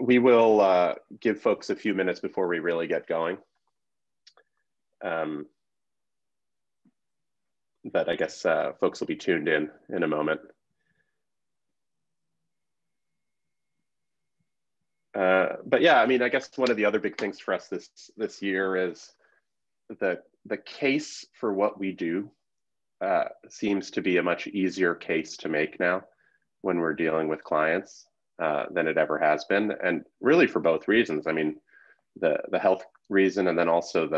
We will give folks a few minutes before we really get going. But I guess folks will be tuned in a moment. But yeah, I mean, I guess one of the other big things for us this year is the case for what we do seems to be a much easier case to make now when we're dealing with clients than it ever has been, and really for both reasons. I mean, the health reason, and then also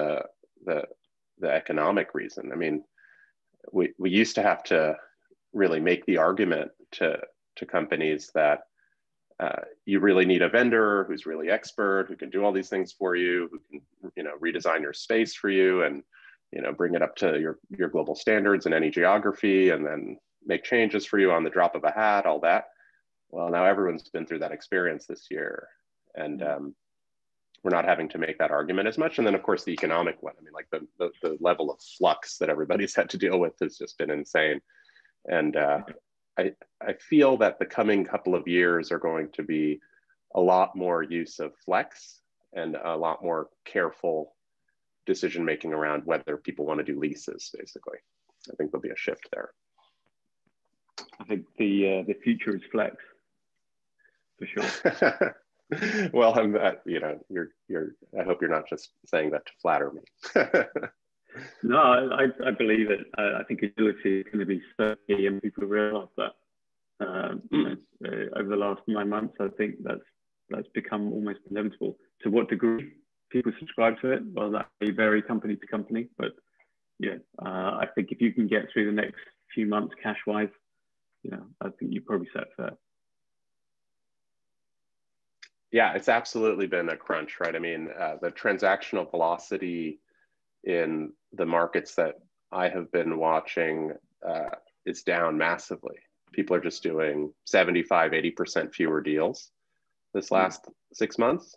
the economic reason. I mean, we used to have to really make the argument to companies that you really need a vendor who's really expert, who can do all these things for you, who can, redesign your space for you and, bring it up to your global standards in any geography, and then make changes for you on the drop of a hat, all that. Well, now everyone's been through that experience this year, and we're not having to make that argument as much. And then of course the economic one, I mean, like the level of flux that everybody's had to deal with has just been insane. And I feel that the coming couple of years are going to be a lot more use of flex and a lot more careful decision-making around whether people want to do leases, basically. I think there'll be a shift there. I think the future is flex, for sure. Well, I hope you're not just saying that to flatter me. No, I believe it. I think agility is going to be so key, and people realize that. Over the last 9 months, I think that's become almost inevitable. To what degree people subscribe to it, well, that may vary company to company. But yeah, I think if you can get through the next few months cash-wise, I think you're probably set fair. Yeah, it's absolutely been a crunch, right? I mean, the transactional velocity in the markets that I have been watching is down massively. People are just doing 75, 80% fewer deals this last 6 months.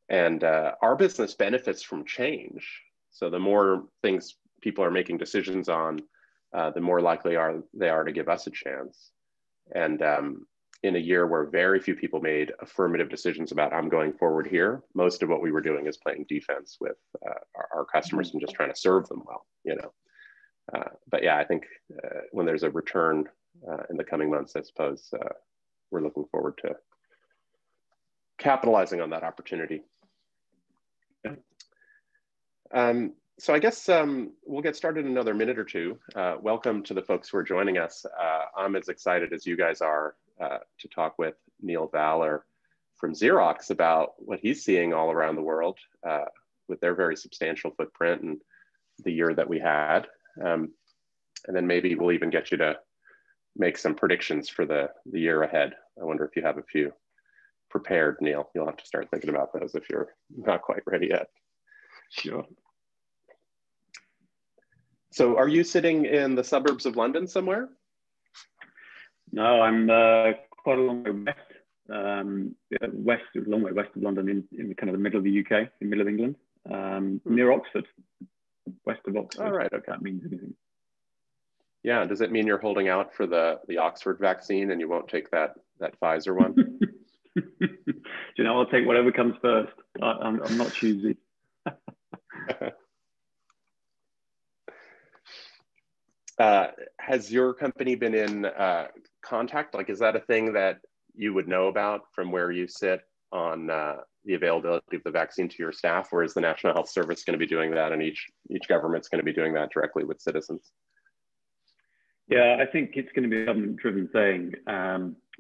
And our business benefits from change. So the more things people are making decisions on, the more likely they are to give us a chance. And in a year where very few people made affirmative decisions about I'm going forward here, most of what we were doing is playing defense with our customers and just trying to serve them well, But yeah, I think when there's a return in the coming months, I suppose we're looking forward to capitalizing on that opportunity. So I guess we'll get started in another minute or two. Welcome to the folks who are joining us. I'm as excited as you guys are to talk with Neil Valor from Xerox about what he's seeing all around the world with their very substantial footprint and the year that we had. And then maybe we'll even get you to make some predictions for the year ahead. I wonder if you have a few prepared, Neil. You'll have to start thinking about those if you're not quite ready yet. Sure. So are you sitting in the suburbs of London somewhere? No, I'm quite a long way west, a long way west of London, in kind of the middle of the UK, the middle of England, near Oxford, west of Oxford. All right, okay. If that means anything. Yeah, does it mean you're holding out for the Oxford vaccine and you won't take that Pfizer one? I'll take whatever comes first. I'm not choosy. Has your company been in contact? Like, is that a thing that you would know about from where you sit on the availability of the vaccine to your staff, or is the National Health Service going to be doing that, and each government's going to be doing that directly with citizens? Yeah, I think it's going to be a government-driven thing.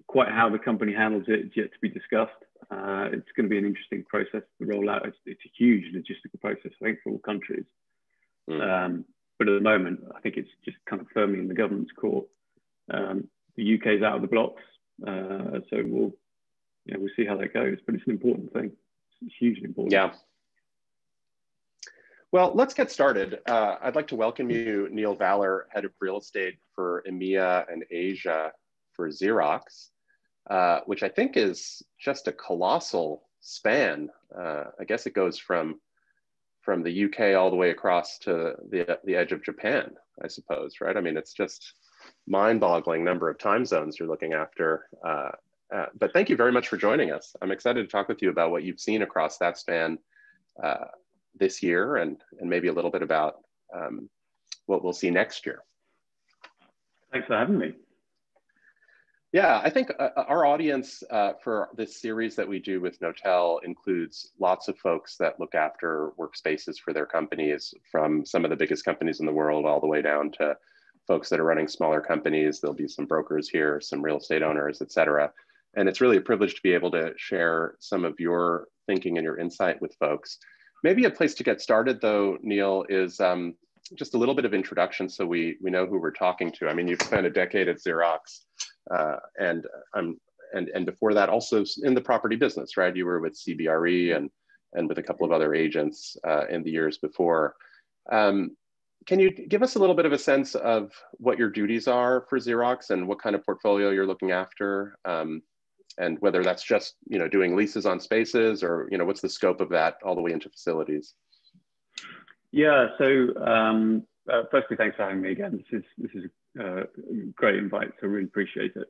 Quite how the company handles it is yet to be discussed. It's going to be an interesting process to roll out. It's a huge logistical process, I think, for all countries. But at the moment, I think it's just kind of firmly in the government's court. The UK's out of the blocks, so we'll see how that goes. But it's an important thing. It's hugely important. Yeah. Well, let's get started. I'd like to welcome you, Neil Valor, Head of Real Estate for EMEA and Asia for Xerox, which I think is just a colossal span. I guess it goes from the UK all the way across to the edge of Japan, I suppose, right? I mean, it's just mind-boggling number of time zones you're looking after. But thank you very much for joining us. I'm excited to talk with you about what you've seen across that span this year, and maybe a little bit about what we'll see next year. Thanks for having me. Yeah, I think our audience for this series that we do with Knotel includes lots of folks that look after workspaces for their companies, from some of the biggest companies in the world all the way down to folks that are running smaller companies. There'll be some brokers here, some real estate owners, et cetera. And it's really a privilege to be able to share some of your thinking and your insight with folks. Maybe a place to get started though, Neil, is just a little bit of introduction so we know who we're talking to. I mean, you've spent a decade at Xerox, and before that also in the property business, right? You were with CBRE and with a couple of other agents in the years before. Can you give us a little bit of a sense of what your duties are for Xerox and what kind of portfolio you're looking after? And whether that's just, doing leases on spaces, or, what's the scope of that all the way into facilities? Yeah, so firstly, thanks for having me again. This is a great invite, so I really appreciate it.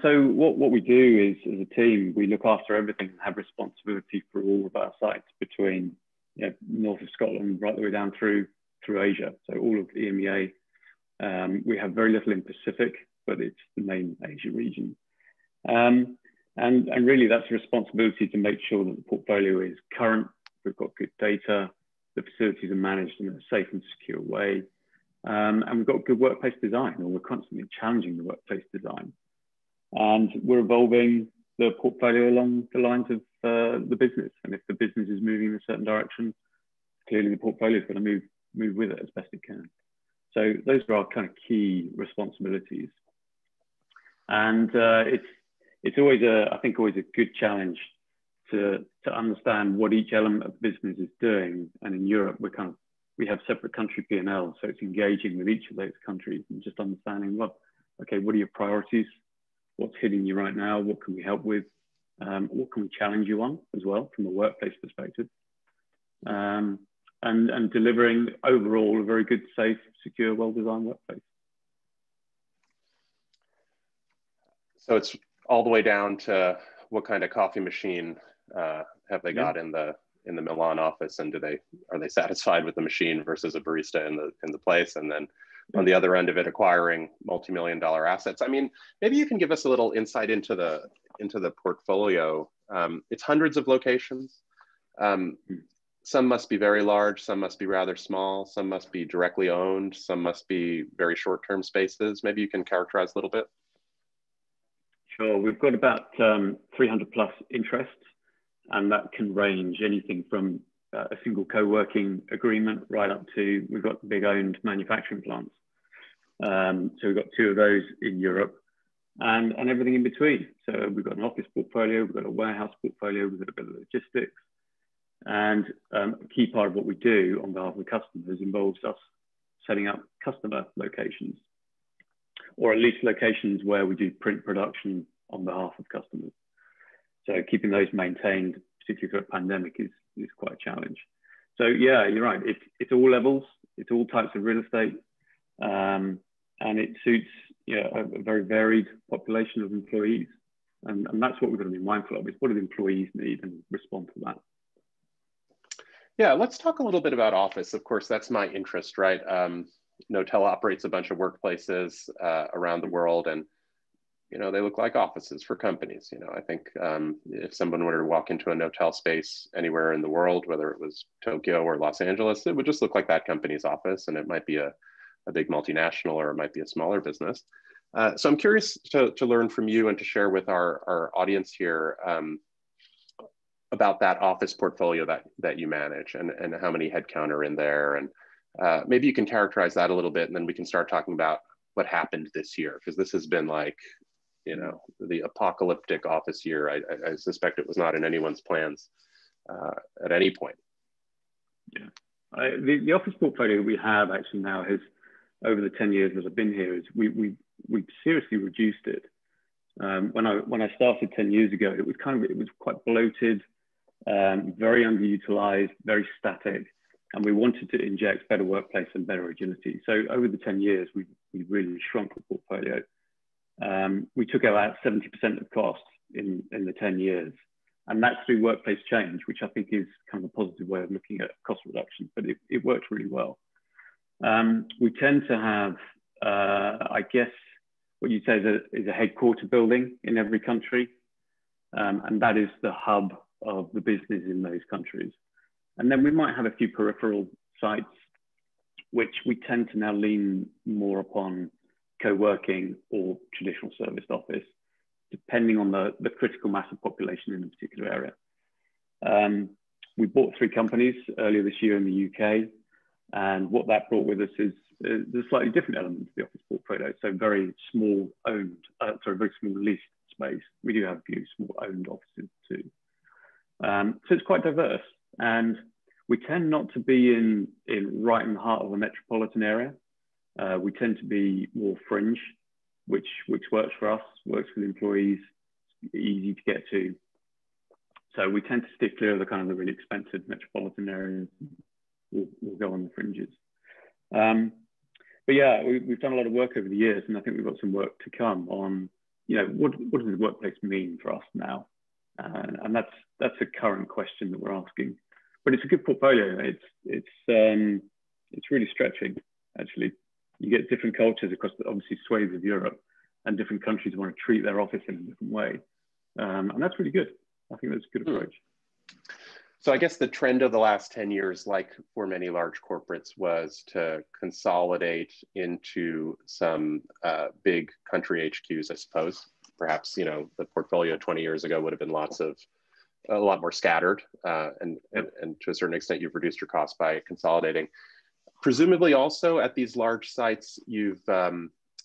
So what we do is, as a team, we look after everything and have responsibility for all of our sites between north of Scotland right the way down through Asia, so all of the EMEA. We have very little in Pacific, but it's the main Asia region. And really that's a responsibility to make sure that the portfolio is current, we've got good data, the facilities are managed in a safe and secure way, and we've got good workplace design, or we're constantly challenging the workplace design. And we're evolving the portfolio along the lines of the business. And if the business is moving in a certain direction, clearly the portfolio is going to move with it as best it can. So those are our kind of key responsibilities. And it's always I think always a good challenge to understand what each element of business is doing. And in Europe, we have separate country P&Ls, so it's engaging with each of those countries and just understanding, well, okay, what are your priorities? What's hitting you right now? What can we help with? What can we challenge you on as well from a workplace perspective? And delivering overall a very good, safe, secure, well-designed workplace. So it's all the way down to what kind of coffee machine have they got in the Milan office, and are they satisfied with the machine versus a barista in the place? And then on the other end of it, acquiring multi-million-dollar assets. I mean, maybe you can give us a little insight into the portfolio. It's hundreds of locations. Some must be very large, some must be rather small, some must be directly owned, some must be very short-term spaces. Maybe you can characterize a little bit. Sure, we've got about 300 plus interests, and that can range anything from a single co-working agreement right up to, we've got big owned manufacturing plants. So we've got 2 of those in Europe, and everything in between. So we've got an office portfolio, we've got a warehouse portfolio, we've got a bit of logistics. And a key part of what we do on behalf of the customers involves us setting up customer locations, or at least locations where we do print production on behalf of customers. So keeping those maintained, particularly for a pandemic, is quite a challenge. So yeah, you're right. It's all levels, it's all types of real estate, and it suits a very varied population of employees. And that's what we've got to be mindful of, is what do the employees need, and respond to that. Yeah, let's talk a little bit about office. Of course, that's my interest, right? Knotel operates a bunch of workplaces around the world, and they look like offices for companies. I think if someone were to walk into a Knotel space anywhere in the world, whether it was Tokyo or Los Angeles, it would just look like that company's office, and it might be a big multinational, or it might be a smaller business. So I'm curious to learn from you and to share with our audience here about that office portfolio that you manage, and how many headcount are in there. And maybe you can characterize that a little bit, and then we can start talking about what happened this year, because this has been like, the apocalyptic office year. I suspect it was not in anyone's plans at any point. Yeah, the office portfolio we have actually now has, over the 10 years that I've been here, is we've seriously reduced it. When I started 10 years ago, it was quite bloated, very underutilized, very static, and we wanted to inject better workplace and better agility. So over the 10 years, we've really shrunk the portfolio. We took out 70% of costs in the 10 years. And that's through workplace change, which I think is kind of a positive way of looking at cost reduction, but it works really well. We tend to have, I guess, what you'd say is a headquarter building in every country. And that is the hub of the business in those countries. And then we might have a few peripheral sites, which we tend to now lean more upon co-working or traditional serviced office, depending on the critical mass of population in a particular area. We bought 3 companies earlier this year in the UK, and what that brought with us is a slightly different element to the office portfolio. So very small owned, very small leased space. We do have a few small owned offices too. So it's quite diverse, and we tend not to be right in the heart of a metropolitan area. We tend to be more fringe, which works for us, works for the employees, easy to get to. So we tend to stick clear of the kind of the really expensive metropolitan areas. We'll go on the fringes. But yeah, we've done a lot of work over the years, and I think we've got some work to come on, what does the workplace mean for us now? And that's a current question that we're asking. But it's a good portfolio. It's really stretching, actually. You get different cultures across obviously swathes of Europe, and different countries want to treat their office in a different way. And that's really good. I think that's a good approach. So I guess the trend of the last 10 years, like for many large corporates, was to consolidate into some big country HQs, I suppose. Perhaps, the portfolio 20 years ago would have been a lot more scattered. And to a certain extent, you've reduced your costs by consolidating. Presumably also at these large sites, you've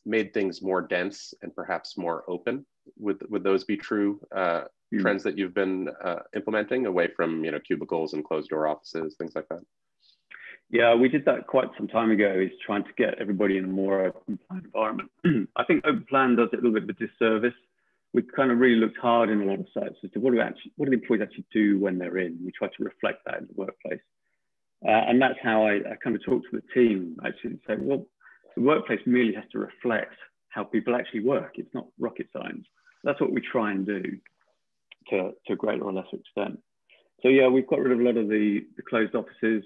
made things more dense and perhaps more open. Would those be true trends that you've been implementing away from cubicles and closed door offices, things like that? Yeah, we did that quite some time ago, is trying to get everybody in a more open plan environment. I think open plan does it a little bit of a disservice. We kind of really looked hard in a lot of sites as to what do the employees actually do when they're in. We try to reflect that in the workplace. And that's how I kind of talk to the team, actually, and say, well, the workplace merely has to reflect how people actually work. It's not rocket science. That's what we try and do to a greater or lesser extent. So yeah, we've got rid of a lot of the closed offices.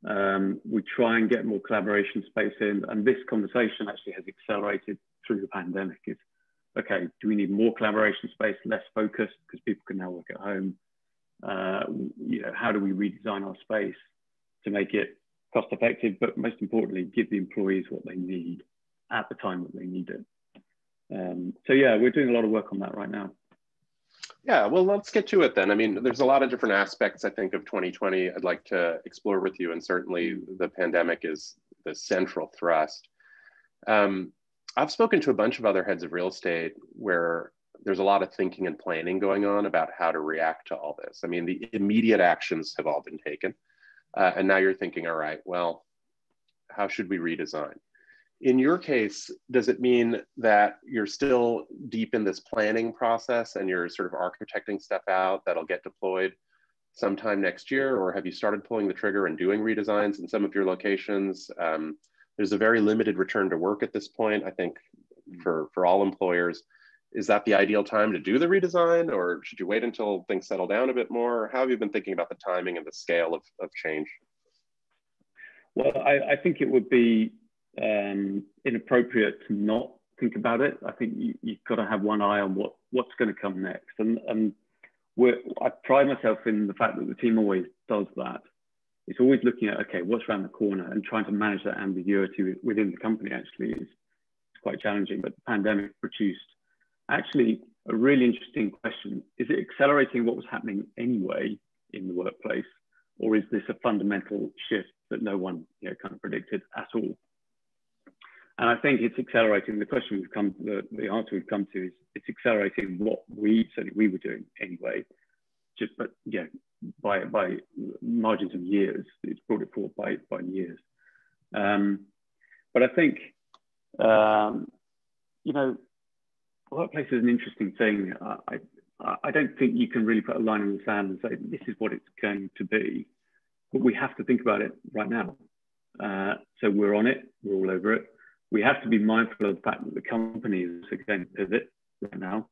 We try and get more collaboration space in, and this conversation actually has accelerated through the pandemic. Is okay, do we need more collaboration space, less focused, because people can now work at home? How do we redesign our space to make it cost effective, but most importantly, give the employees what they need at the time that they need it? So yeah, we're doing a lot of work on that right now. Yeah, well, let's get to it then. I mean, there's a lot of different aspects, I think, of 2020 I'd like to explore with you, and certainly the pandemic is the central thrust. I've spoken to a bunch of other heads of real estate where there's a lot of thinking and planning going on about how to react to all this. I mean, the immediate actions have all been taken. And now you're thinking, all right, well, how should we redesign? In your case, does it mean that you're still deep in this planning process and you're sort of architecting stuff out that'll get deployed sometime next year? Or have you started pulling the trigger and doing redesigns in some of your locations? There's a very limited return to work at this point, I think, for all employers. Is that the ideal time to do the redesign, or should you wait until things settle down a bit more? How have you been thinking about the timing and the scale of change? Well, I think it would be inappropriate to not think about it. I think you've got to have one eye on what's going to come next. And I pride myself in the fact that the team always does that. It's always looking at, okay, what's around the corner, and trying to manage that ambiguity within the company actually is quite challenging. But the pandemic produced actually a really interesting question. Is it accelerating what was happening anyway in the workplace, or is this a fundamental shift that no one kind of predicted at all? And I think it's accelerating. The answer we've come to is it's accelerating what we were doing anyway, but by margins of years. It's brought it forward by years. But I think workplace is an interesting thing. I don't think you can really put a line in the sand and say this is what it's going to be, but we have to think about it right now. So we're on it. We're all over it. we have to be mindful of the fact that the company is going to pivot right now.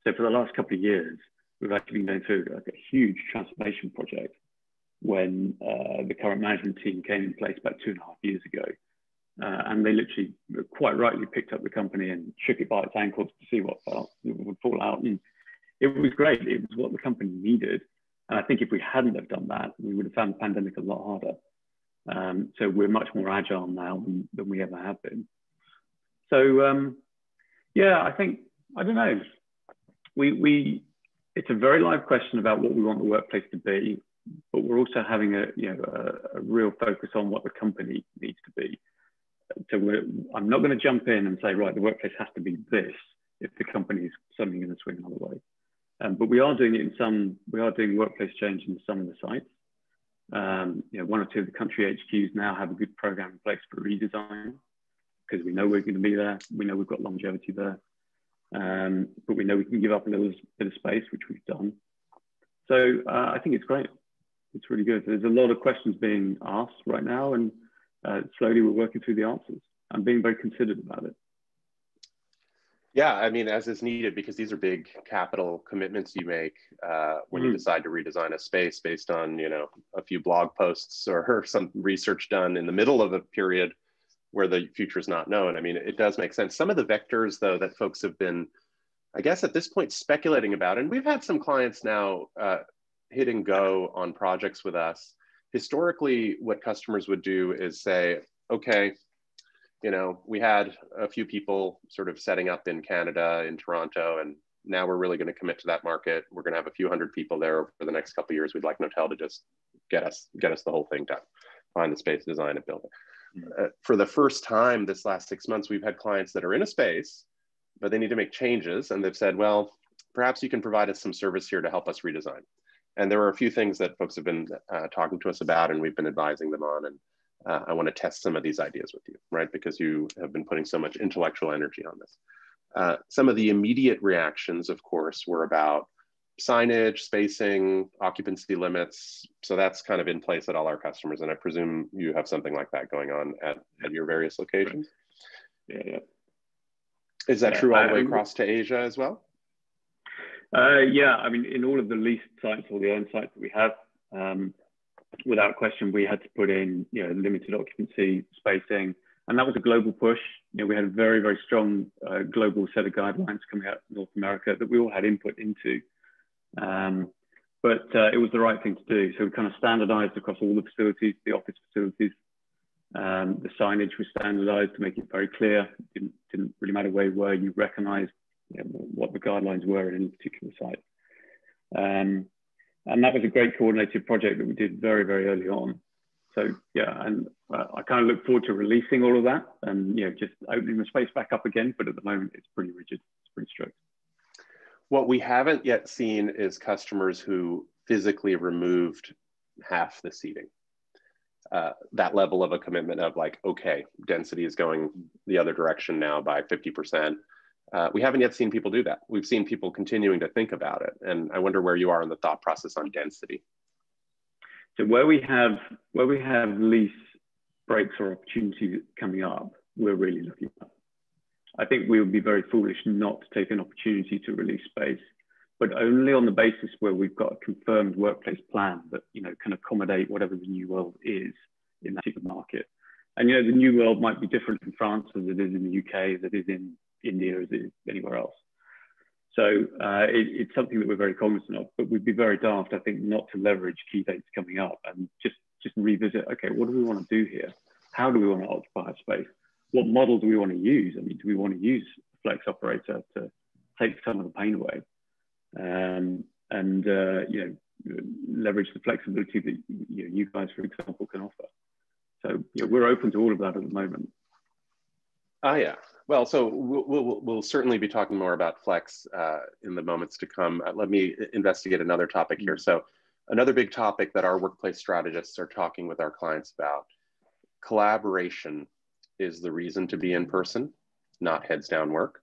So for the last couple of years, we've actually been going through like a huge transformation project when the current management team came in place about 2.5 years ago. And they literally quite rightly picked up the company and shook it by its ankles to see what would fall out. And it was great. It was what the company needed. And I think if we hadn't have done that, we would have found the pandemic a lot harder. So we're much more agile now than we ever have been. So yeah, I think, I don't know, it's a very live question about what we want the workplace to be, but we're also having a real focus on what the company needs to be. So I'm not going to jump in and say, right, the workplace has to be this if the company is suddenly going to swing another way. But we are doing it we are doing workplace change in some of the sites. 1 or 2 of the country HQs now have a good program in place for redesign because we know we're going to be there. We know we've got longevity there. But we know we can give up a little bit of space, which we've done. So I think it's great. It's really good. There's a lot of questions being asked right now, and slowly we're working through the answers and being very considered about it. Yeah, I mean, as is needed, because these are big capital commitments you make when you decide to redesign a space based on, a few blog posts or some research done in the middle of a period where the future is not known. I mean, it does make sense. Some of the vectors, though, that folks have been, I guess, at this point speculating about, and we've had some clients now hit and go on projects with us. Historically, what customers would do is say, okay, we had a few people sort of setting up in Canada, in Toronto, and now we're really going to commit to that market. We're going to have a few hundred people there over the next couple of years. We'd like Notel to just get us the whole thing done, find the space, design it, build it. For the first time this last 6 months, we've had clients that are in a space, but they need to make changes. And they've said, well, perhaps you can provide us some service here to help us redesign. And there are a few things that folks have been talking to us about, and we've been advising them on. And I want to test some of these ideas with you, right? Because you have been putting so much intellectual energy on this. Some of the immediate reactions, of course, were about signage, spacing, occupancy limits. So that's kind of in place at all our customers. And I presume you have something like that going on at your various locations. Yeah. Is that true all the way across to Asia as well? Yeah, I mean, in all of the leased sites or the owned sites that we have, without question, we had to put in, limited occupancy spacing. And that was a global push. We had a very, very strong global set of guidelines coming out of North America that we all had input into. But it was the right thing to do. So we kind of standardized across all the facilities, the office facilities. The signage was standardized to make it very clear. It didn't really matter where you were, you recognized what the guidelines were in any particular site. And that was a great coordinated project that we did very, very early on. So yeah, and I kind of look forward to releasing all of that and just opening the space back up again. But at the moment, it's pretty rigid, it's pretty strict. What we haven't yet seen is customers who physically removed half the seating. That level of a commitment of like, okay, density is going the other direction now by 50%. We haven't yet seen people do that. We've seen people continuing to think about it. And I wonder where you are in the thought process on density. So where we have lease breaks or opportunities coming up, we're really looking at. I think we would be very foolish not to take an opportunity to release space, but only on the basis where we've got a confirmed workplace plan that can accommodate whatever the new world is in that particular market. And the new world might be different in France as it is in the UK, as it is in India, as it is anywhere else. So it's something that we're very cognizant of, but we'd be very daft, I think, not to leverage key dates coming up and just revisit, okay, what do we want to do here? How do we want to occupy space? What model do we want to use? I mean, do we want to use a flex operator to take some of the pain away and leverage the flexibility that you guys, for example, can offer? So we're open to all of that at the moment. Yeah. Well, so we'll certainly be talking more about flex in the moments to come. Let me investigate another topic here. So another big topic that our workplace strategists are talking with our clients about, collaboration is the reason to be in person, not heads down work,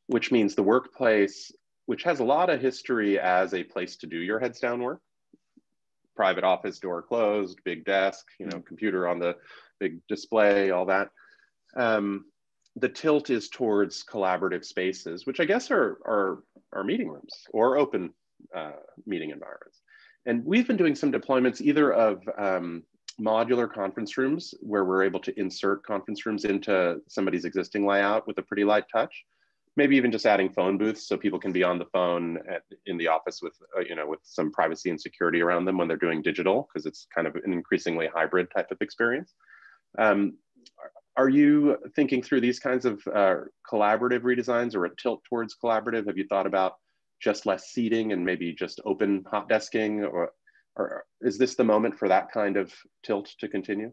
which means the workplace, which has a lot of history as a place to do your heads down work, private office, door closed, big desk, computer on the big display, all that. The tilt is towards collaborative spaces, which I guess are meeting rooms or open meeting environments. And we've been doing some deployments either of modular conference rooms where we're able to insert conference rooms into somebody's existing layout with a pretty light touch. Maybe even just adding phone booths so people can be on the phone in the office with, with some privacy and security around them when they're doing digital, because it's kind of an increasingly hybrid type of experience. Are you thinking through these kinds of collaborative redesigns or a tilt towards collaborative? Have you thought about just less seating and maybe just open hot desking, or is this the moment for that kind of tilt to continue?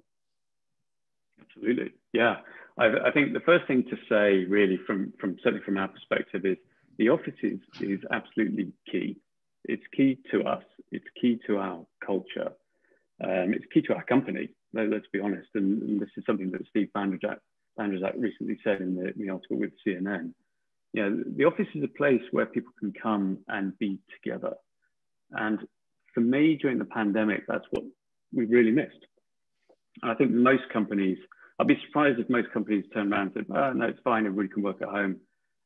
Absolutely, yeah. I think the first thing to say, really, certainly from our perspective, is the office is absolutely key. It's key to us. It's key to our culture. It's key to our company. Let's be honest. And this is something that Steve Bandrajak recently said in the article with CNN. The office is a place where people can come and be together. And for me, during the pandemic, that's what we really missed. And I think most companies, I'd be surprised if most companies turned around and said, oh, no, it's fine, everybody can work at home.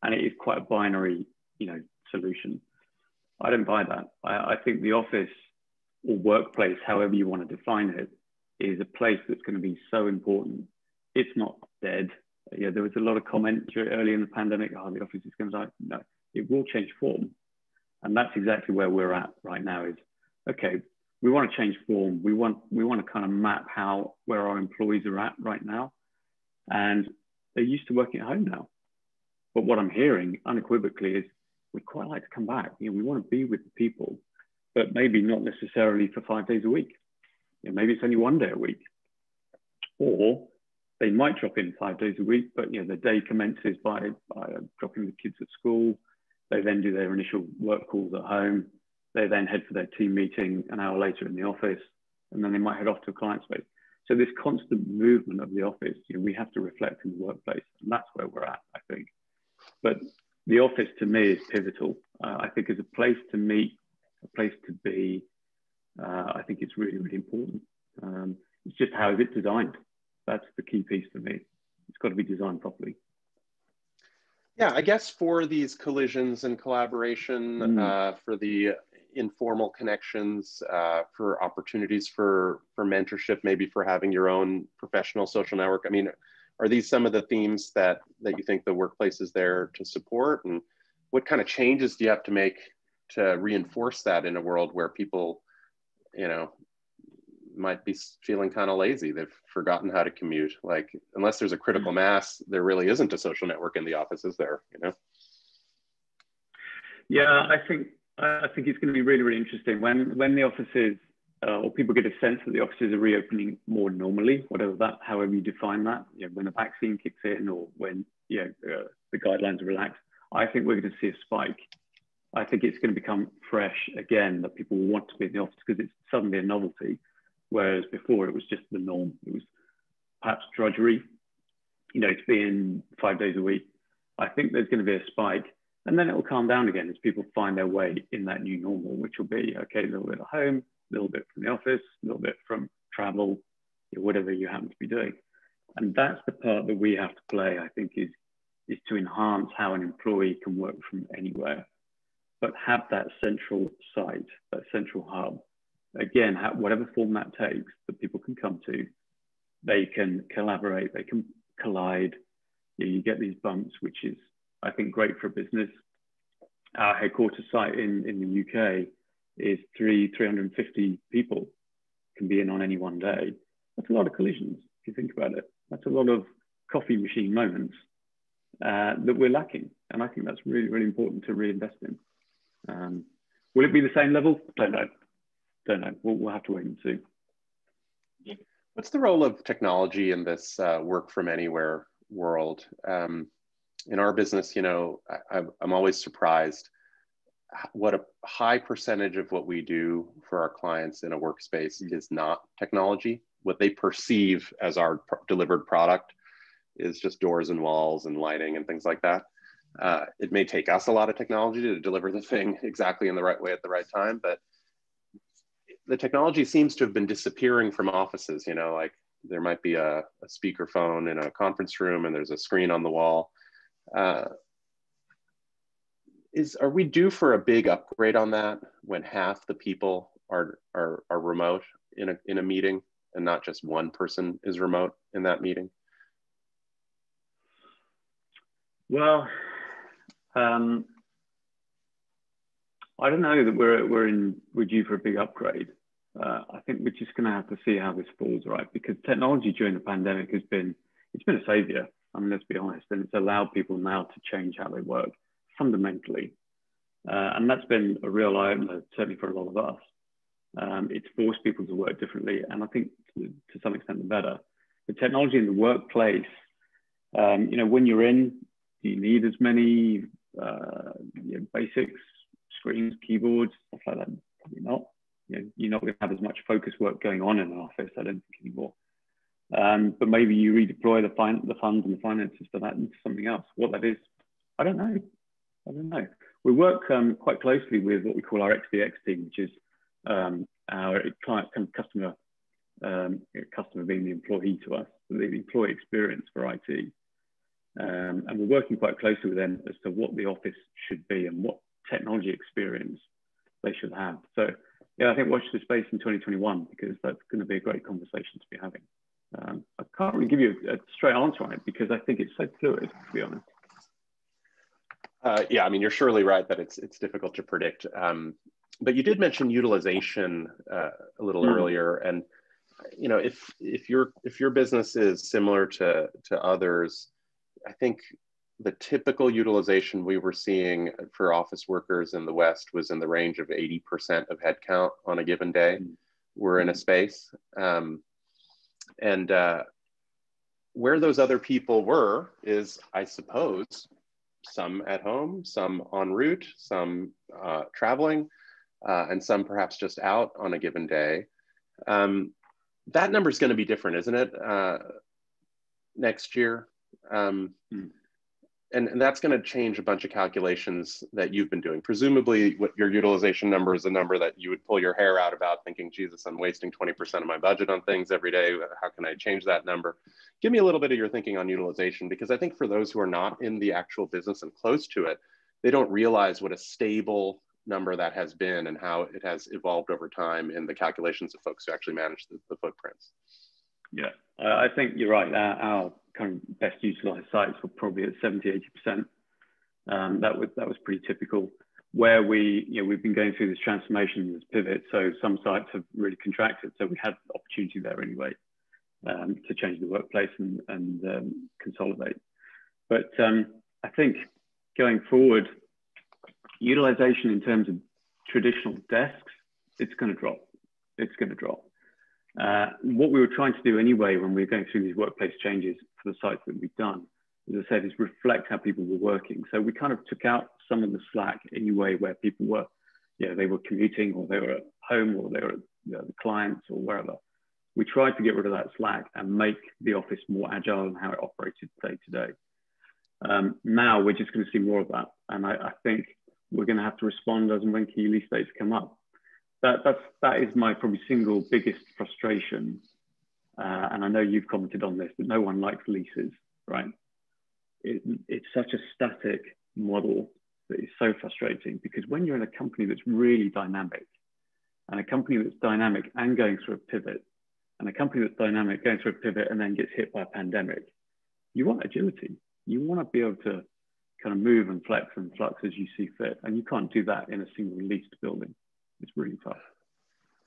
And it is quite a binary, solution. I don't buy that. I think the office or workplace, however you want to define it, is a place that's going to be so important. It's not dead. There was a lot of comment early in the pandemic, the office is going to die. No, it will change form. And that's exactly where we're at right now is, okay, we want to change form. We want to kind of map where our employees are at right now. And they're used to working at home now. But what I'm hearing unequivocally is we'd quite like to come back. We want to be with the people, but maybe not necessarily for 5 days a week. Maybe it's only 1 day a week. Or they might drop in 5 days a week, but the day commences by dropping the kids at school. They then do their initial work calls at home. They then head for their team meeting an hour later in the office, and then they might head off to a client space. So this constant movement of the office, we have to reflect in the workplace, and that's where we're at, I think. But the office to me is pivotal. I think as a place to meet, a place to be, I think it's really, really important. It's just how is it designed? That's the key piece for me. It's got to be designed properly. Yeah, I guess for these collisions and collaboration, for the informal connections, for opportunities for mentorship, maybe for having your own professional social network. I mean, are these some of the themes that you think the workplace is there to support? And what kind of changes do you have to make to reinforce that in a world where people, might be feeling kind of lazy? They've forgotten how to commute. Like, unless there's a critical mass, there really isn't a social network in the office, is there? Yeah, I think it's going to be really, really interesting when the offices or people get a sense that the offices are reopening more normally, however you define that. When the vaccine kicks in or when the guidelines are relaxed, I think we're going to see a spike. I think it's going to become fresh again, that people will want to be in the office because it's suddenly a novelty. Whereas before it was just the norm. It was perhaps drudgery, to be in 5 days a week. I think there's going to be a spike, and then it will calm down again as people find their way in that new normal, which will be, okay, a little bit at home, a little bit from the office, a little bit from travel, whatever you happen to be doing. And that's the part that we have to play, I think, is to enhance how an employee can work from anywhere, but have that central site, that central hub. Again, whatever form that takes, that people can come to, they can collaborate, they can collide. You get these bumps, which is, I think, great for business. Our headquarters site in the UK is 350 people can be in on any one day. That's a lot of collisions, if you think about it. That's a lot of coffee machine moments that we're lacking. And I think that's really, really important to reinvest in. Will it be the same level? Don't know. We'll have to wait and see. What's the role of technology in this work from anywhere world? In our business, I'm always surprised what a high percentage of what we do for our clients in a workspace is not technology. What they perceive as our delivered product is just doors and walls and lighting and things like that. It may take us a lot of technology to deliver the thing exactly in the right way at the right time, but the technology seems to have been disappearing from offices. Like there might be a speakerphone in a conference room, and there's a screen on the wall. Are we due for a big upgrade on that when half the people are remote in a meeting, and not just one person is remote in that meeting? Well, I don't know that we're due for a big upgrade. I think we're just going to have to see how this falls, right? Because technology during the pandemic it's been a savior. I mean, let's be honest, and it's allowed people now to change how they work fundamentally, and that's been a real eye-opener, certainly for a lot of us. It's forced people to work differently, and I think to some extent the better. The technology in the workplace, when you're in, do you need as many basics, screens, keyboards, stuff like that? Probably not. You're not going to have as much focus work going on in an office, I don't think, anymore. But maybe you redeploy the funds and the finances for that into something else. What that is, I don't know. We work quite closely with what we call our XDX team, which is our client customer being the employee to us, the employee experience for IT. And we're working quite closely with them as to what the office should be and what technology experience they should have. So yeah, I think watch this space in 2021, because that's going to be a great conversation to be having. I can't really give you a straight answer on it because I think it's so fluid, to be honest. Yeah, I mean, you're surely right that it's difficult to predict. But you did mention utilization a little earlier, and if your business is similar to others, I think the typical utilization we were seeing for office workers in the West was in the range of 80% of headcount on a given day were in a space. And where those other people were is, I suppose, some at home, some en route, some traveling, and some perhaps just out on a given day. That number is going to be different, isn't it, next year? And that's going to change a bunch of calculations that you've been doing. Presumably, what your utilization number is a number that you would pull your hair out about, thinking, Jesus, I'm wasting 20% of my budget on things every day. How can I change that number? Give me a little bit of your thinking on utilization, because I think for those who are not in the actual business and close to it, they don't realize what a stable number that has been and how it has evolved over time in the calculations of folks who actually manage the footprints. Yeah, I think you're right. Our kind of best utilized sites were probably at 70, 80%. That was pretty typical. Where we've been going through this transformation, this pivot, so some sites have really contracted. So we had opportunity there anyway to change the workplace and consolidate. But I think going forward, utilization in terms of traditional desks, it's going to drop. It's going to drop. What we were trying to do anyway when we were going through these workplace changes for the sites that we've done, as I said, is reflect how people were working. So we kind of took out some of the slack anyway, where people were, they were commuting, or they were at home, or they were at the clients, or wherever. We tried to get rid of that slack and make the office more agile in how it operated day to day. Now we're just going to see more of that. And I think we're going to have to respond as and when key lease dates come up. That is my probably single biggest frustration. And I know you've commented on this, but no one likes leases, right? It's such a static model that is so frustrating, because when you're in a company that's really dynamic, and a company that's dynamic and going through a pivot, and a company that's dynamic going through a pivot and then gets hit by a pandemic, you want agility. You want to be able to kind of move and flex and flux as you see fit. And you can't do that in a single leased building. It's really tough.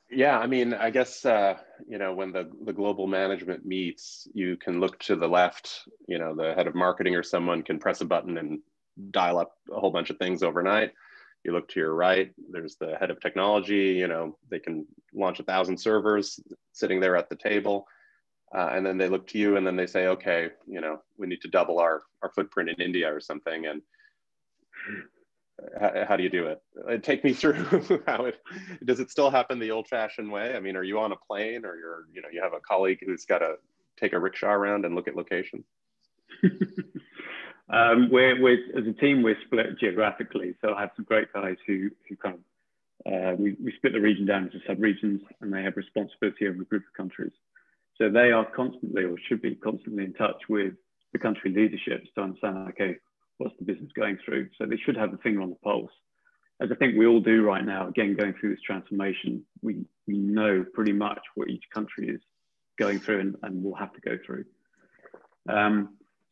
Yeah, I mean, I guess, when the global management meets, you can look to the left, the head of marketing or someone can press a button and dial up a whole bunch of things overnight. You look to your right, there's the head of technology, they can launch 1,000 servers sitting there at the table. And then they look to you and then they say, okay, we need to double our footprint in India or something. And how do you do it? Take me through does it still happen the old fashioned way? I mean, are you on a plane, or you have a colleague who's got to take a rickshaw around and look at locations? We're as a team, we're split geographically. So I have some great guys who kind of, we split the region down into sub-regions, and they have responsibility over a group of countries. So they are constantly, or should be constantly, in touch with the country leaderships to understand, okay, what's the business going through? So they should have a finger on the pulse. As I think we all do right now, again, going through this transformation, we know pretty much what each country is going through and will have to go through.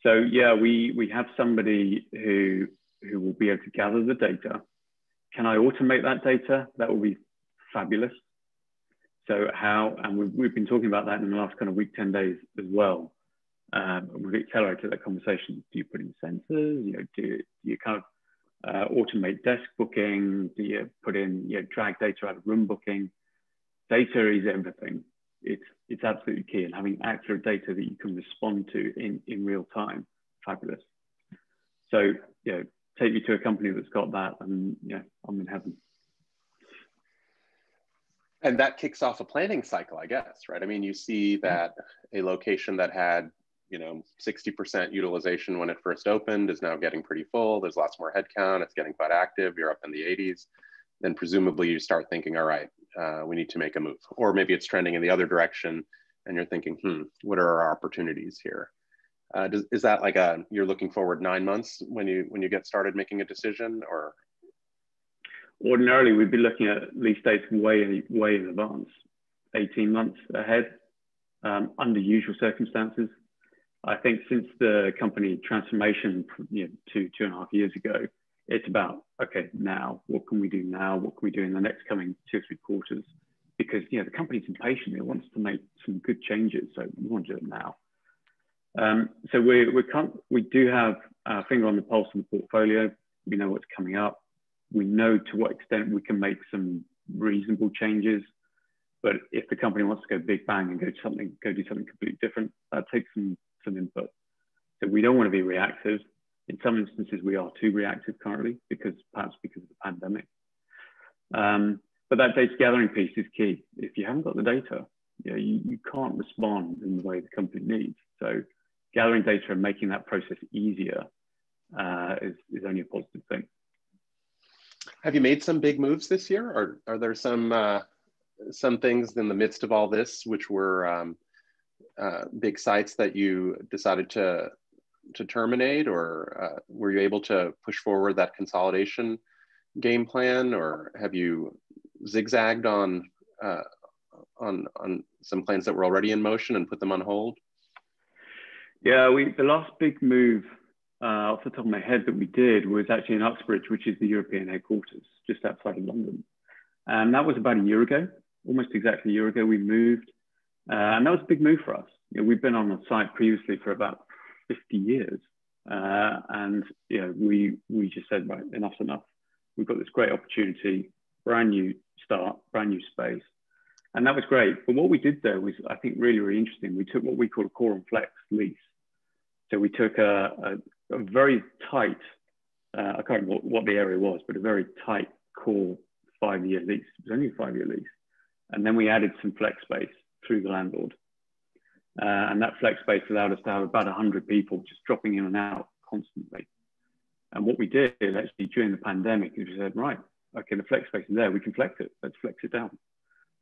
So yeah, we have somebody who will be able to gather the data. Can I automate that data? That will be fabulous. So how, and we've been talking about that in the last kind of week, 10 days as well. We've accelerated that conversation. Do you put in sensors? You know, do you kind of automate desk booking? Do you put in, you know, drag data out of room booking? Data is everything. It's absolutely key, and having accurate data that you can respond to in real time, fabulous. So, you know, take me to a company that's got that, and yeah, I'm in heaven. And that kicks off a planning cycle, I guess, right? I mean, you see that a location that had, you know, 60% utilization when it first opened is now getting pretty full. There's lots more headcount. It's getting quite active. You're up in the 80s. Then presumably you start thinking, all right, we need to make a move. Or maybe it's trending in the other direction and you're thinking, what are our opportunities here? Is that like you're looking forward 9 months when you get started making a decision, or? Ordinarily, we'd be looking at lease dates way in advance, 18 months ahead, under usual circumstances. I think since the company transformation, you know, two and a half years ago, it's about, okay, now, what can we do now? What can we do in the next coming 2 or 3 quarters? Because, you know, the company's impatient. It wants to make some good changes. So we want to do it now. So we do have our finger on the pulse of the portfolio. We know what's coming up. We know to what extent we can make some reasonable changes. But if the company wants to go big bang and go do something completely different, that takes some input. So we don't want to be reactive. In some instances, we are too reactive currently, perhaps because of the pandemic. But that data gathering piece is key. If you haven't got the data, you know, you can't respond in the way the company needs. So gathering data and making that process easier is only a positive thing. Have you made some big moves this year, or are there some things in the midst of all this which were big sites that you decided to terminate, or were you able to push forward that consolidation game plan, or have you zigzagged on some plans that were already in motion and put them on hold? Yeah, the last big move off the top of my head that we did was actually in Uxbridge, which is the European headquarters, just outside of London. And that was about a year ago, almost exactly a year ago we moved. And that was a big move for us. You know, we've been on the site previously for about 50 years. And you know, we just said, right, enough's enough. We've got this great opportunity, brand new start, brand new space. And that was great. But what we did there was, I think, really, really interesting. We took what we call a core and flex lease. So we took a very tight, I can't remember what the area was, but a very tight core 5-year lease. It was only a 5-year lease. And then we added some flex space through the landlord. And that flex space allowed us to have about 100 people just dropping in and out constantly. And what we did actually during the pandemic is we said, right, okay, the flex space is there, we can flex it, let's flex it down.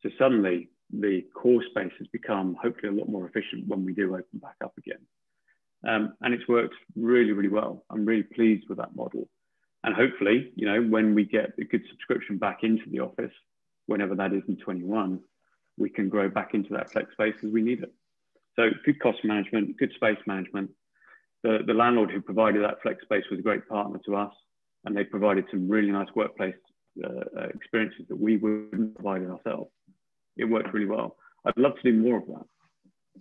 So suddenly the core space has become hopefully a lot more efficient when we do open back up again. And it's worked really, really well. I'm really pleased with that model. And hopefully, you know, when we get a good subscription back into the office, whenever that is in 21, we can grow back into that flex space as we need it. So good cost management, good space management. The landlord who provided that flex space was a great partner to us, and they provided some really nice workplace experiences that we wouldn't provide ourselves. It worked really well. I'd love to do more of that.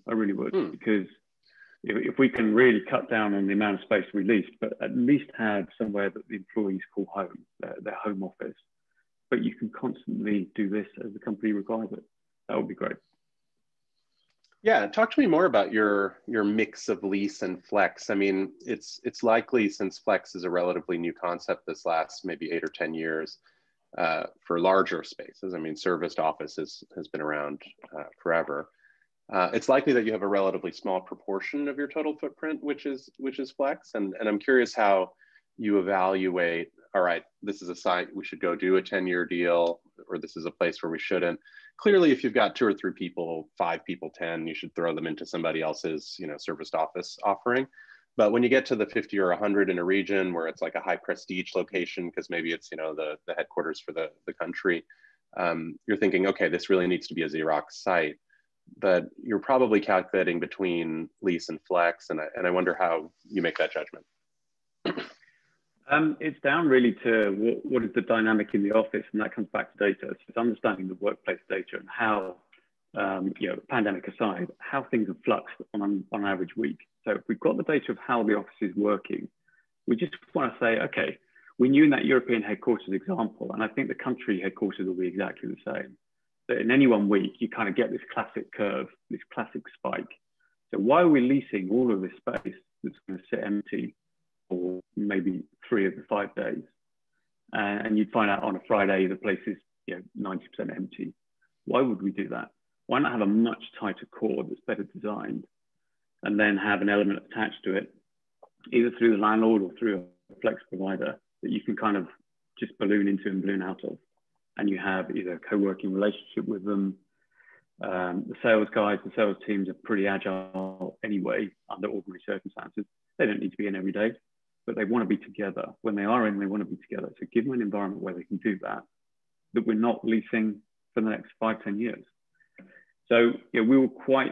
I really would, because if we can really cut down on the amount of space we lease, but at least have somewhere that the employees call home, their home office, but you can constantly do this as the company requires it. That would be great. Yeah, talk to me more about your mix of lease and flex. I mean, it's likely, since flex is a relatively new concept this last maybe 8 or 10 years, for larger spaces. I mean, serviced office has been around forever. It's likely that you have a relatively small proportion of your total footprint, which is flex. And I'm curious how you evaluate, all right, this is a site, we should go do a 10-year deal or this is a place where we shouldn't. Clearly, if you've got 2 or 3 people, 5 people, 10, you should throw them into somebody else's, serviced office offering. But when you get to the 50 or 100 in a region where it's like a high prestige location, because maybe it's, the headquarters for the country, you're thinking, okay, this really needs to be a Xerox site. But you're probably calculating between lease and flex. And I wonder how you make that judgment. It's down really to what is the dynamic in the office, and that comes back to data. So it's understanding the workplace data and how, pandemic aside, how things have fluxed on an average week. So if we've got the data of how the office is working, we just want to say, okay, we knew in that European headquarters example, and I think the country headquarters will be exactly the same, that in any one week, you kind of get this classic curve, this classic spike. So why are we leasing all of this space that's going to sit empty for maybe 3 of the 5 days? And you'd find out on a Friday, the place is 90% empty. Why would we do that? Why not have a much tighter core that's better designed, and then have an element attached to it, either through the landlord or through a flex provider that you can kind of just balloon into and balloon out of. And you have either a co-working relationship with them. The sales guys, the sales teams are pretty agile anyway under ordinary circumstances. They don't need to be in every day, but they want to be together. When they are in, they want to be together. So give them an environment where they can do that, that we're not leasing for the next 5, 10 years. So we were quite,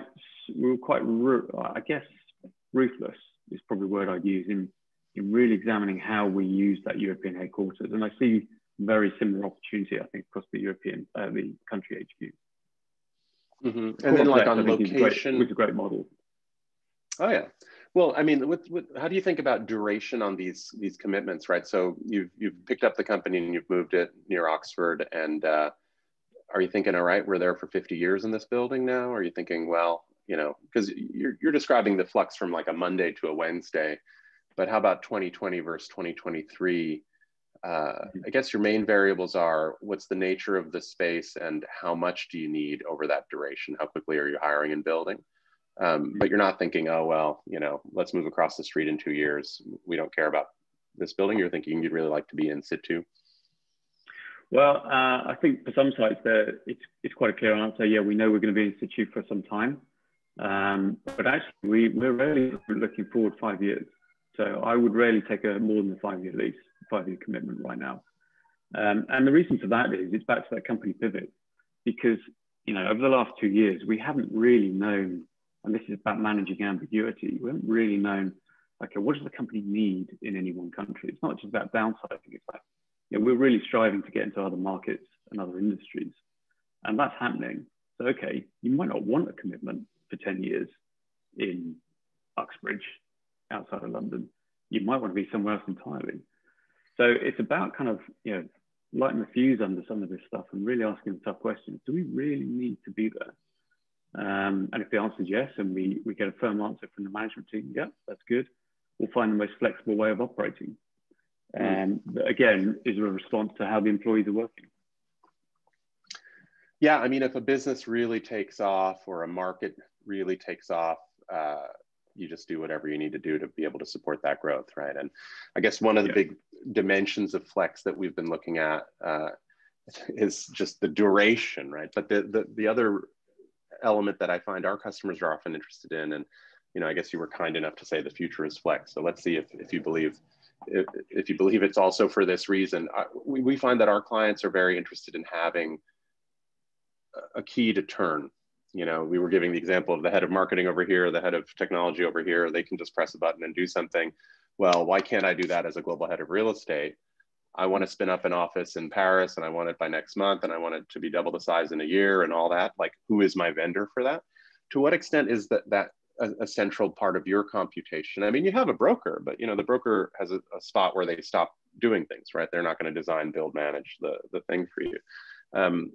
I guess, ruthless is probably the word I'd use in really examining how we use that European headquarters. And I see very similar opportunity, I think, across the the country HQ. Mm-hmm. And then like on location, it's a great model. Oh yeah. Well, I mean, how do you think about duration on these commitments, right? So you've picked up the company and you've moved it near Oxford, and are you thinking, all right, we're there for 50 years in this building now? Or are you thinking, well, because you're describing the flux from like a Monday to a Wednesday, but how about 2020 versus 2023? I guess your main variables are what's the nature of the space and how much do you need over that duration? How quickly are you hiring and building? But you're not thinking, oh, well, let's move across the street in 2 years. We don't care about this building. You're thinking you'd really like to be in situ. Well, I think for some sites there, it's quite a clear answer. Yeah, we know we're going to be in situ for some time. But actually, we're rarely looking forward 5 years. So I would rarely take more than a 5-year lease, 5-year commitment right now. And the reason for that is it's back to that company pivot. Because, over the last 2 years, we haven't really known, and this is about managing ambiguity, we haven't really known, okay, what does the company need in any one country? It's not just about downsizing, it's like, we're really striving to get into other markets and other industries. And that's happening. So, okay, you might not want a commitment for 10 years in Uxbridge, outside of London. You might want to be somewhere else entirely. So it's about kind of, lighting the fuse under some of this stuff and really asking the tough questions. Do we really need to be there? And if the answer is yes, and we get a firm answer from the management team, yeah, that's good, we'll find the most flexible way of operating. But again, is a response to how the employees are working. Yeah, I mean, if a business really takes off or a market really takes off, you just do whatever you need to do to be able to support that growth, right? And I guess one of the big dimensions of flex that we've been looking at is just the duration, right? But the other element that I find our customers are often interested in, and I guess you were kind enough to say the future is flex. So let's see if you believe it's also for this reason. We find that our clients are very interested in having a key to turn. We were giving the example of the head of marketing over here, the head of technology over here. They can just press a button and do something. Well, why can't I do that as a global head of real estate? I want to spin up an office in Paris and I want it by next month and I want it to be double the size in a year and all that. Like, who is my vendor for that? To what extent is that a central part of your computation? I mean, you have a broker, but the broker has a spot where they stop doing things, right? They're not going to design, build, manage the thing for you.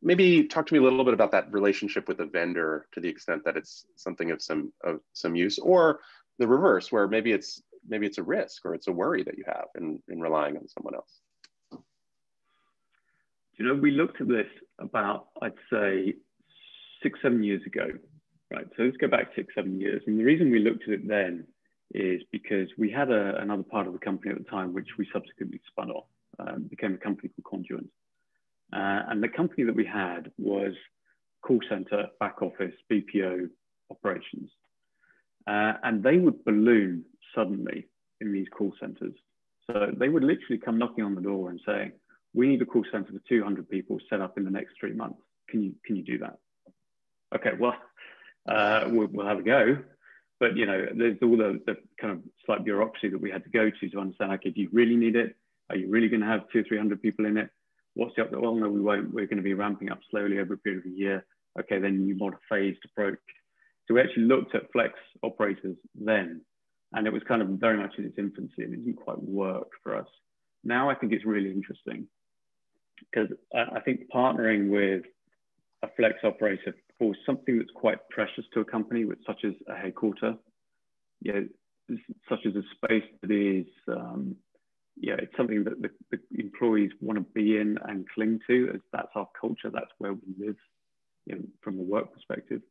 Maybe talk to me a little bit about that relationship with a vendor to the extent that it's something of some use, or the reverse, where maybe it's a risk or it's a worry that you have in relying on someone else. We looked at this about, I'd say, 6-7 years ago, right? So let's go back 6-7 years. And the reason we looked at it then is because we had another part of the company at the time, which we subsequently spun off, became a company called Conduent. And the company that we had was call center, back office, BPO operations. And they would balloon suddenly in these call centers. So they would literally come knocking on the door and saying, we need a call center for 200 people set up in the next 3 months. Can you do that? Okay, well, we'll have a go. But there's all the kind of slight bureaucracy that we had to go to understand, okay, do you really need it? Are you really going to have 200 or 300 people in it? What's the well, no, we won't. We're going to be ramping up slowly over a period of a year. Okay, then you want a phased approach. So we actually looked at flex operators then, and it was kind of very much in its infancy, and it didn't quite work for us. Now I think it's really interesting because I think partnering with a flex operator for something that's quite precious to a company, such as a headquarter, such as a space that is, it's something that the employees want to be in and cling to, as that's our culture, that's where we live, from a work perspective.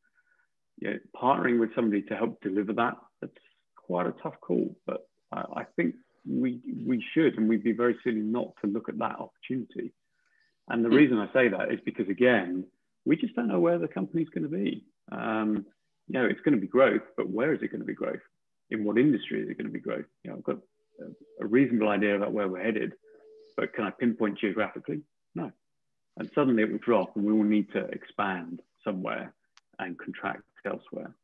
Partnering with somebody to help deliver that, that's quite a tough call, but I think we should, and we'd be very silly not to look at that opportunity. And the reason I say that is because, again, we just don't know where the company's going to be. It's going to be growth, but where is it going to be growth? In what industry is it going to be growth? I've got a reasonable idea about where we're headed, but can I pinpoint geographically? No. And suddenly it will drop and we will need to expand somewhere and contract elsewhere.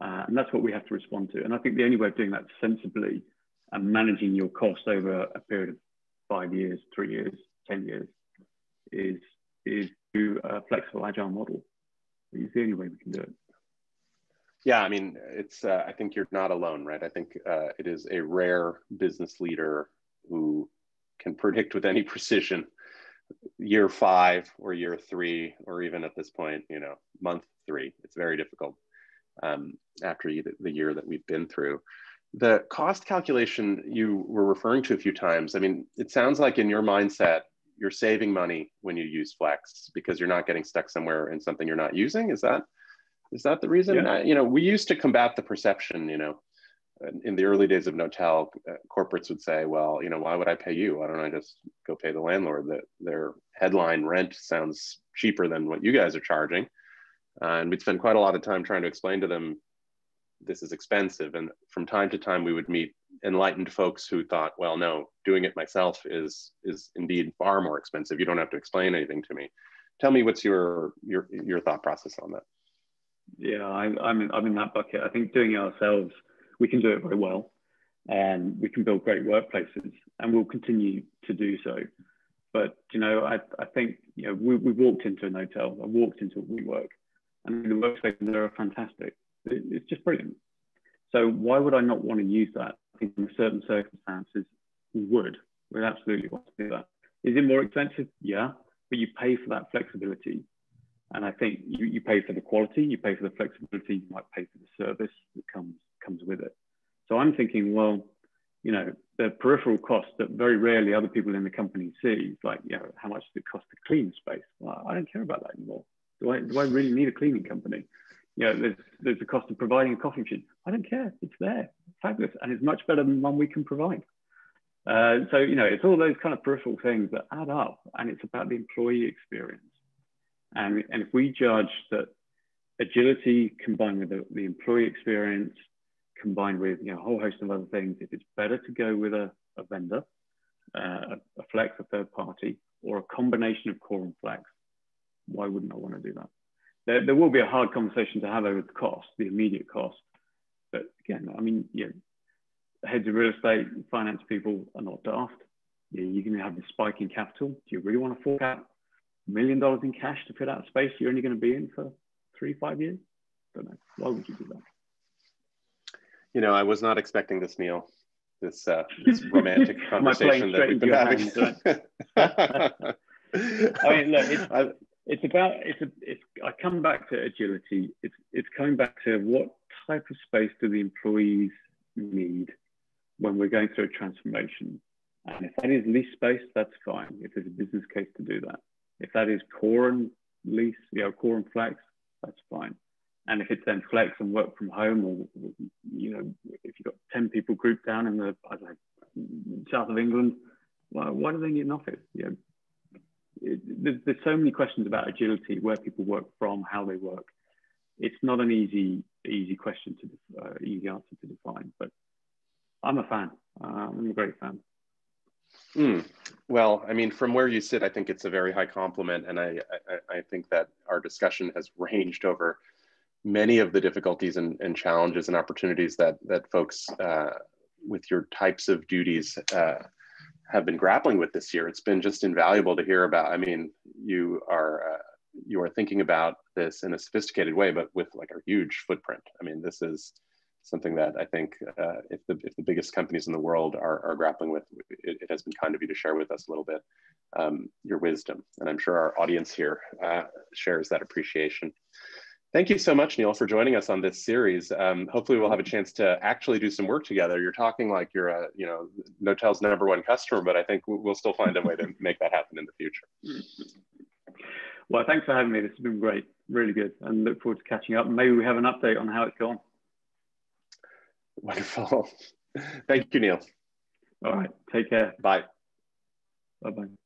And that's what we have to respond to. And I think the only way of doing that sensibly and managing your cost over a period of 5 years, 3 years, 10 years is through a flexible, agile model. It's the only way we can do it. Yeah, I mean, it's. I think you're not alone, right? I think it is a rare business leader who can predict with any precision year 5 or year 3, or even at this point, month 3. It's very difficult after the year that we've been through. The cost calculation you were referring to a few times, I mean, it sounds like in your mindset, you're saving money when you use Flex because you're not getting stuck somewhere in something you're not using. Is that the reason? Yeah. We used to combat the perception, in the early days of Notel, corporates would say, well, why would I pay you? Why don't I just go pay the landlord? That their headline rent sounds cheaper than what you guys are charging. And we'd spend quite a lot of time trying to explain to them, this is expensive. And from time to time, we would meet enlightened folks who thought, well, no, doing it myself is indeed far more expensive. You don't have to explain anything to me. Tell me, what's your thought process on that? Yeah, I'm in that bucket. I think doing it ourselves, we can do it very well, and we can build great workplaces, and we'll continue to do so. But I think we've walked into an hotel, I walked into a WeWork, and the workspaces there are fantastic. It's just brilliant. So why would I not want to use that? I think in certain circumstances, we'd absolutely want to do that. Is it more expensive? Yeah, but you pay for that flexibility. And I think you pay for the quality, you pay for the flexibility, you might pay for the service that comes with it. So I'm thinking, well, the peripheral cost that very rarely other people in the company see, like, how much does it cost to clean space? Well, I don't care about that anymore. Do I really need a cleaning company? There's the cost of providing a coffee machine. I don't care. It's there. It's fabulous. And it's much better than one we can provide. So, it's all those kind of peripheral things that add up, and it's about the employee experience. And if we judge that agility combined with the employee experience, combined with a whole host of other things, if it's better to go with a vendor, a flex, a third party, or a combination of core and flex, why wouldn't I want to do that? There will be a hard conversation to have over the cost, the immediate cost. But again, I mean, heads of real estate, finance people are not daft. You're going to have the spike in capital. Do you really want to fork out $1 million in cash to fit out space you're only going to be in for 3-5 years? Don't know. Why would you do that? I was not expecting this, Neil. This romantic conversation that we've been having. I mean, look, I come back to agility. It's coming back to what type of space do the employees need when we're going through a transformation. And if that is lease space, that's fine. If there's a business case to do that. If that is core and lease, core and flex, that's fine. And if it's then flex and work from home, or if you've got 10 people grouped down in the south of England, well, why do they need an office? there's so many questions about agility, where people work from, how they work. It's not an easy question to easy answer to define, but I'm a fan. I'm a great fan. Well, I mean, from where you sit, I think it's a very high compliment, and I think that our discussion has ranged over many of the difficulties and challenges and opportunities that folks with your types of duties have been grappling with this year. It's been just invaluable to hear about. I mean, you are thinking about this in a sophisticated way, but with like a huge footprint. I mean, this is something that I think if the biggest companies in the world are grappling with, it has been kind of you to share with us a little bit your wisdom. And I'm sure our audience here shares that appreciation. Thank you so much, Neil, for joining us on this series. Hopefully we'll have a chance to actually do some work together. You're talking like you're a, Knotel's #1 customer, but I think we'll still find a way to make that happen in the future. Well, thanks for having me. This has been great, really good, and look forward to catching up. Maybe we have an update on how it's gone. Wonderful. Thank you, Neil. All right, take care. Bye. Bye-bye.